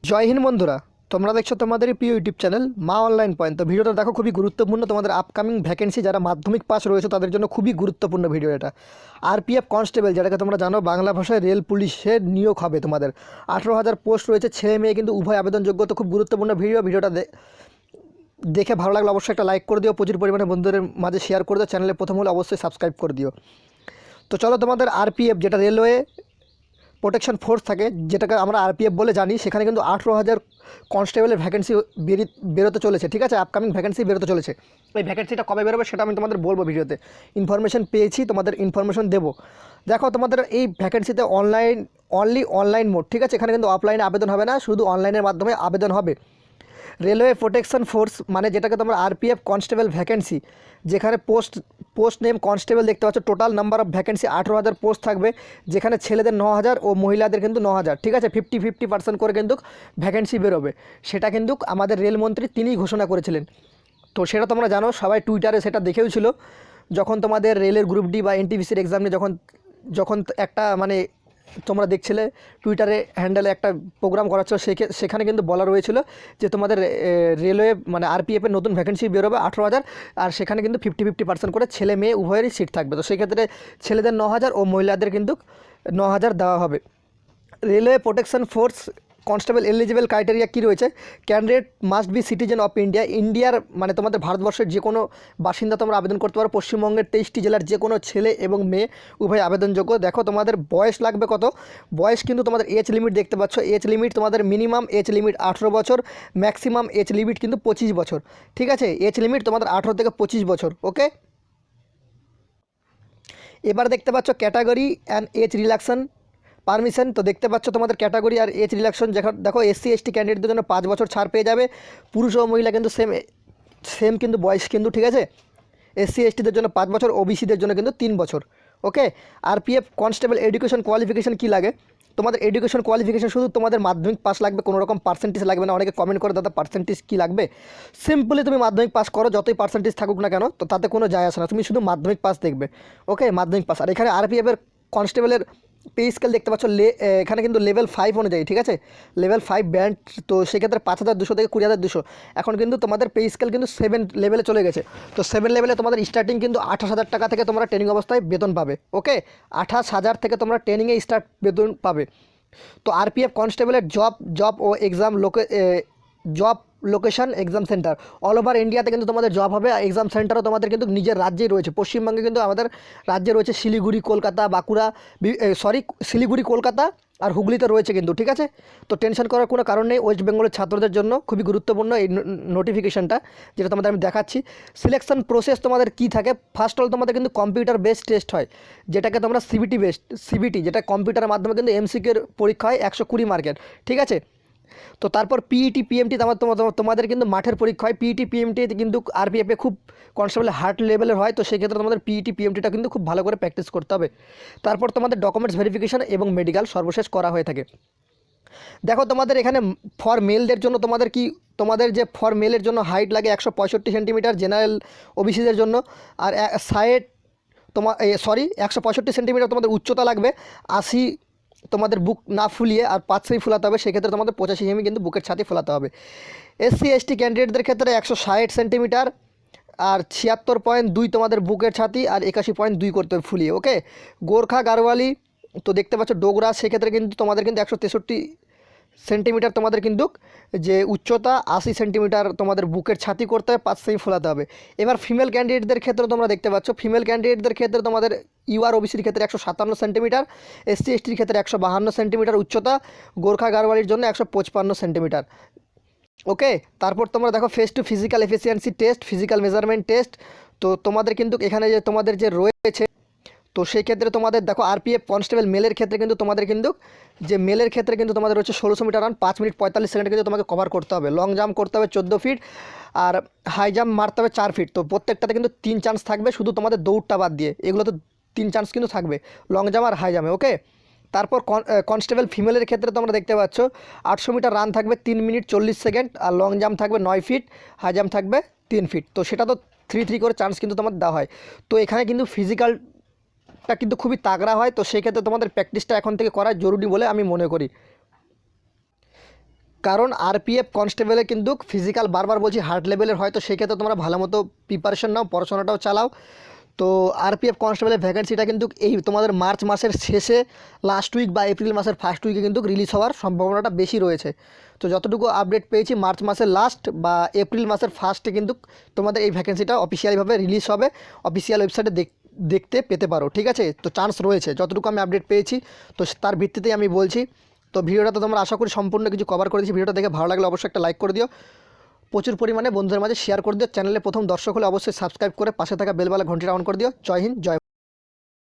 জয় হিন্দ বন্ধুরা, তোমরা দেখছো তোমাদের প্রিয় ইউটিউব চ্যানেল মা অনলাইন পয়েন্ট। তো ভিডিওটা দেখো, খুবই গুরুত্বপূর্ণ। তোমাদের আপকামিং ভ্যাকেন্সি যারা মাধ্যমিক পাস রয়েছে তাদের জন্য খুবই গুরুত্বপূর্ণ ভিডিও এটা। আরপিএফ কনস্টেবল, যেটাকে তোমরা জানো বাংলা ভাষায় রেল পুলিশের নিয়োগ হবে তোমাদের। 18,000 পোস্ট রয়েছে, ছেলে মেয়ে কিন্তু উভয় আবেদনযোগ্য। তো খুব গুরুত্বপূর্ণ ভিডিওটা দেখে ভালো লাগলে অবশ্যই একটা লাইক করে দিও, প্রচুর পরিমাণে বন্ধুদের মাঝে শেয়ার করে দিও, চ্যানেলে প্রথম হলে অবশ্যই সাবস্ক্রাইব করে দিও। তো চলো, তোমাদের আরপিএফ যেটা রেলওয়ে প্রোটেকশন ফোর্স থাকে, যেটাকে আমরা আরপিএফ বলে জানি, সেখানে কিন্তু 18,000 কনস্টেবলের ভ্যাকেন্সি বেরোতে চলেছে। ঠিক আছে, আপকামিং ভ্যাকেন্সি বেরোতে চলেছে। এই ভ্যাকেন্সিটা কবে বেরোবে সেটা আমি তোমাদের বলবো ভিডিওতে। ইনফরমেশন পেয়েছি, তোমাদের ইনফরমেশন দেবো। দেখো, তোমাদের এই ভ্যাকেন্সিতে অনলাইন মোড, ঠিক আছে। এখানে কিন্তু অফলাইনে আবেদন হবে না, শুধু অনলাইনের মাধ্যমে আবেদন হবে। রেলওয়ে প্রোটেকশন ফোর্স মানে যেটাকে তোমরা আরপিএফ কনস্টেবল ভ্যাকেন্সি, যেখানে পোস্ট নেম কনস্টেবল দেখতে পাচ্ছ। Total number of vacancy 18,000 post থাকবে, যেখানে ছেলেদের 9,000 ও মহিলাদের কিন্তু 9,000। ঠিক আছে, 50-50% করে কিন্তু ভ্যাকেন্সি বেরোবে। সেটা কিন্তু আমাদের রেলমন্ত্রী তিনিই ঘোষণা করেছিলেন। তো সেটা তোমরা জানো, সবাই টুইটারে সেটা দেখেও ছিল। যখন তোমাদের রেলের গ্রুপ ডি বা এনটিপিসির এক্সাম নিয়ে যখন একটা মানে তোমরা দেখছিলে টুইটারে হ্যান্ডেলে একটা প্রোগ্রাম করাচ্ছিল, সেখানে কিন্তু বলা রয়েছিল যে তোমাদের রেলওয়ে মানে আরপিএফের নতুন ভ্যাকেন্সি বেরোবে 18,000, আর সেখানে কিন্তু 50-50% করে ছেলে মেয়ে উভয়েরই সিট থাকবে। তো সেক্ষেত্রে ছেলেদের 9,000 ও মহিলাদের কিন্তু 9,000 দেওয়া হবে। Railway Protection Force constable eligible criteria কী রয়েছে? Candidate must be citizen of ইন্ডিয়ার মানে তোমাদের ভারতবর্ষের যে কোনো বাসিন্দা তোমরা আবেদন করতে পারো। পশ্চিমবঙ্গের 23টি জেলার যে কোনো ছেলে এবং মেয়ে উভয় আবেদনযোগ্য। দেখো, তোমাদের বয়স লাগবে কত? বয়স কিন্তু তোমাদের এজ লিমিট দেখতে পাচ্ছ। এজ লিমিট তোমাদের মিনিমাম এজ লিমিট 18 বছর, ম্যাক্সিমাম এজ লিমিট কিন্তু 25 বছর। ঠিক আছে, এজ লিমিট তোমাদের 18 থেকে 25 বছর। ওকে, এবার দেখতে পাচ্ছ ক্যাটাগরি অ্যান্ড এজ রিল্যাক্সন পারমিশন। তো দেখতে পাচ্ছ তোমাদের ক্যাটাগরি আর এজ রিল্যাক্সন। দেখো, এসসি এসটি ক্যান্ডিডেটদের জন্য 5 বছর ছাড় পেয়ে যাবে। পুরুষ ও মহিলা কিন্তু সেম কিন্তু বয়স কিন্তু। ঠিক আছে, এসসি এসটিদের জন্য 5 বছর, ওবিসিদের জন্য কিন্তু 3 বছর। ওকে, আরপিএফ কনস্টেবল এডুকেশন কোয়ালিফিকেশান কী লাগে? তোমাদের এডুকেশন কোয়ালিফিকেশান শুধু তোমাদের মাধ্যমিক পাস লাগবে, কোনো রকম পার্সেন্টেজ লাগবে না। অনেকে কমেন্ট করে, দাদা পার্সেন্টেজ কী লাগবে? সিম্পলি তুমি মাধ্যমিক পাস করো, যতই পার্সেন্টেজ থাকুক না কেন, তো তাতে কোনো যায় আসে না, তুমি শুধু মাধ্যমিক পাস দেখবে। ওকে, মাধ্যমিক পাস। আর এখানে আরপিএফের কনস্টেবলের পে স্কেল দেখতে পাচ্ছ, এখানে কিন্তু লেভেল 5 অনুযায়ী। ঠিক আছে, লেভেল 5 ব্যান্ড। তো সেক্ষেত্রে 5,200 থেকে 20,200। এখন কিন্তু তোমাদের পে স্কেল কিন্তু 7 লেভেলে চলে গেছে। তো 7 লেভেলে তোমাদের স্টার্টিং কিন্তু 28,000 টাকা থেকে তোমরা ট্রেনিং অবস্থায় বেতন পাবে। ওকে, 28,000 থেকে তোমরা ট্রেনিংয়ে বেতন পাবে। তো আরপিএফ কনস্টেবলের জব ও job location exam centre all over ইন্ডিয়াতে কিন্তু তোমাদের জব হবে। এক্সাম সেন্টারও তোমাদের কিন্তু নিজের রাজ্যেই রয়েছে। পশ্চিমবঙ্গে কিন্তু আমাদের রাজ্যে রয়েছে শিলিগুড়ি, কলকাতা, বাঁকুড়া, শিলিগুড়ি, কলকাতা আর হুগলিতে রয়েছে কিন্তু। ঠিক আছে, তো টেনশন করার কোনো কারণ নেই। ওয়েস্ট বেঙ্গলের ছাত্রদের জন্য খুবই গুরুত্বপূর্ণ এই নোটিফিকেশানটা, যেটা তোমাদের আমি দেখাচ্ছি। সিলেকশন প্রসেস তোমাদের কী থাকে? ফার্স্ট অল তোমাদের কিন্তু কম্পিউটার বেসড টেস্ট হয়, যেটাকে তোমরা সিবিটি, যেটা কম্পিউটারের মাধ্যমে কিন্তু এমসিকিউর পরীক্ষা হয় 120 মার্কের। ঠিক আছে, তো তারপর পিইটি পিএমটি তোমাদের কিন্তু মাঠের পরীক্ষা হয়। পিইটি পিএমটি কিন্তু আরপিএফে খুব কনস্টেবল হার্ড লেভেলের হয়। তো সেক্ষেত্রে তোমাদের পিইটি পিএমটিটা কিন্তু খুব ভালো করে প্র্যাকটিস করতে হবে। তারপর তোমাদের ডকুমেন্টস ভেরিফিকেশান এবং মেডিকেল সর্বশেষ করা হয়ে থাকে। দেখো, তোমাদের এখানে ফর মেলদের জন্য তোমাদের যে ফর মেলের জন্য হাইট লাগে 165 সেন্টিমিটার জেনারেল ওবিসিদের জন্য। আর সাইড 165 সেন্টিমিটার তোমাদের উচ্চতা লাগবে। 80 তোমাদের বুক না ফুলিয়ে আর 5 সেমি ফুলাতে হবে। সেক্ষেত্রে তোমাদের 85 সেমি কিন্তু বুকের ছাতি ফোলাতে হবে। এসসি এসটি ক্যান্ডিডেটদের ক্ষেত্রে 160 সেন্টিমিটার আর 76.2 তোমাদের বুকের ছাতি আর 81.2 করতে হবে ফুলিয়ে। ওকে, গোর্খা গারওয়ালি তো দেখতে পাচ্ছ ডোগরা, সেক্ষেত্রে কিন্তু তোমাদের কিন্তু 163 সেন্টিমিটার তোমাদের কিন্তু যে উচ্চতা, 80 সেন্টিমিটার তোমাদের বুকের ছাতি করতে হবে, 5 সেমি ফোলাতে হবে। এবার ফিমেল ক্যান্ডিডেটদের ক্ষেত্রে তোমরা দেখতে পাচ্ছ, ফিমেল ক্যান্ডিডেটদের ক্ষেত্রে তোমাদের ইউআর ওবিসির ক্ষেত্রে 157 সেন্টিমিটার, এসসি এসটির ক্ষেত্রে 152 সেন্টিমিটার উচ্চতা, গোর্খা গারওয়ালির জন্য 155 সেন্টিমিটার। ওকে, তারপর তোমরা দেখো phase two physical efficiency test, physical measurement test. তো তোমাদের কিন্তু এখানে যে তোমাদের যে রয়েছে, তো সেই ক্ষেত্রে তোমাদের দেখো আরপিএফ কনস্টেবল মেলের ক্ষেত্রে কিন্তু তোমাদের রয়েছে 1600 মিটার রান 5 মিনিট 45 সেকেন্ড কিন্তু তোমাকে কভার করতে হবে। লং জাম্প করতে হবে 14 ফিট আর হাই জাম্প মারতে হবে 4 ফিট। তো প্রত্যেকটাতে কিন্তু 3 চান্স থাকবে, শুধু তোমাদের দৌড়টা বাদ দিয়ে। এগুলো তো 3 চান্স কিন্তু থাকবে, লং জাম্প আর হাই জাম্পে। ওকে, তারপর কনস্টেবল ফিমেলের ক্ষেত্রে তোমরা দেখতে পাচ্ছ 800 মিটার রান থাকবে 3 মিনিট 40 সেকেন্ড আর লং জাম্প থাকবে 9 ফিট, হাই জাম্প থাকবে 3 ফিট। তো সেটা তো 3 করে চান্স কিন্তু তোমার দেওয়া হয়। তো এখানে কিন্তু ফিজিক্যালটা কিন্তু খুবই তাগড়া হয়। তো সেক্ষেত্রে তোমাদের প্র্যাকটিসটা এখন থেকে করা জরুরি বলে আমি মনে করি। কারণ আরপিএফ কনস্টেবলে কিন্তু ফিজিক্যাল বারবার বলছি হার্ড লেভেলের হয়, তো সেক্ষেত্রে তোমরা ভালো মতো প্রিপারেশন নাও, পড়াশোনাটাও চালাও। তো আরপিএফ কনস্টেবলের ভ্যাকেন্সিটা কিন্তু এই তোমাদের মার্চ মাসের শেষে লাস্ট উইক বা এপ্রিল মাসের ফার্স্ট উইকে কিন্তু রিলিজ হওয়ার সম্ভাবনাটা বেশি রয়েছে। তো যতটুকু আপডেট পেয়েছি মার্চ মাসের লাস্ট বা এপ্রিল মাসের ফার্স্টে কিন্তু তোমাদের এই ভ্যাকেন্সিটা অফিসিয়ালিভাবে রিলিজ হবে, অফিসিয়াল ওয়েবসাইটে দেখতে পেতে পারো, ঠিক আছে। তো চান্স রয়েছে যতটুকু আমি আপডেট পেয়েছি, তো তার ভিত্তিতেই আমি বলছি। তো ভিডিওটা তো তোমরা আশা করি সম্পূর্ণ কিছু কভার করে দিয়েছি। ভিডিওটা দেখে ভালো লাগলে অবশ্যই একটা লাইক করে দিও, প্রচুর পরিমাণে বন্ধুদের মাঝে শেয়ার করে দিও। চ্যানেলে প্রথম দর্শক হলে অবশ্যই সাবস্ক্রাইব করে পাশে থাকা বেলবেলা ঘন্টিটা অন করে দিও। জয় হিন্দ, জয়